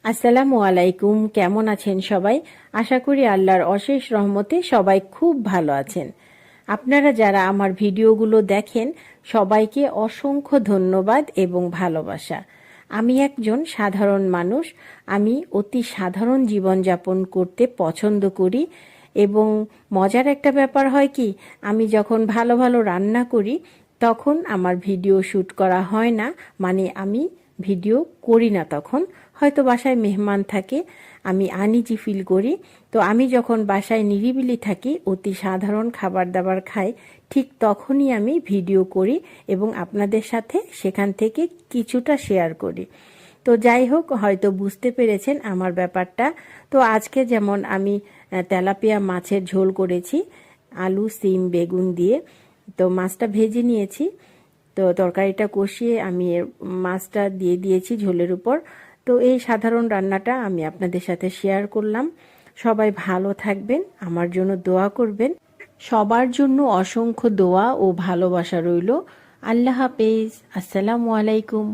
আসসালামু আলাইকুম। কেমন আছেন সবাই? আশা করি আল্লাহর অশেষ রহমতে সবাই খুব ভালো আছেন। আপনারা যারা আমার ভিডিওগুলো দেখেন সবাইকে অসংখ্য ধন্যবাদ এবং ভালোবাসা। আমি একজন সাধারণ মানুষ। আমি অতি সাধারণ জীবনযাপন করতে পছন্দ করি এবং মজার একটা ব্যাপার হয় কি, আমি যখন ভালো ভালো রান্না করি তখন আমার ভিডিও শ্যুট করা হয় না, মানে আমি ভিডিও করি না। তখন হয়তো বাসায় মেহমান থাকে, আমি আনইজি ফিল করি। তো আমি যখন বাসায় নিরিবিলি থাকি, অতি সাধারণ খাবার দাবার খাই, ঠিক তখনই আমি ভিডিও করি এবং আপনাদের সাথে সেখান থেকে কিছুটা শেয়ার করি। তো যাই হোক, হয়তো বুঝতে পেরেছেন আমার ব্যাপারটা। তো আজকে যেমন আমি তেলাপিয়া মাছের ঝোল করেছি আলু সিম বেগুন দিয়ে। তো মাছটা ভেজে নিয়েছি, তো তরকারিটা কষিয়ে আমি মাছটা দিয়ে দিয়েছি ঝোলের উপর। তো এই সাধারণ রান্নাটা আমি আপনাদের সাথে শেয়ার করলাম। সবাই ভালো থাকবেন, আমার জন্য দোয়া করবেন। সবার জন্য অসংখ্য দোয়া ও ভালোবাসা রইল। আল্লাহ হাফেজ। আসসালামু আলাইকুম।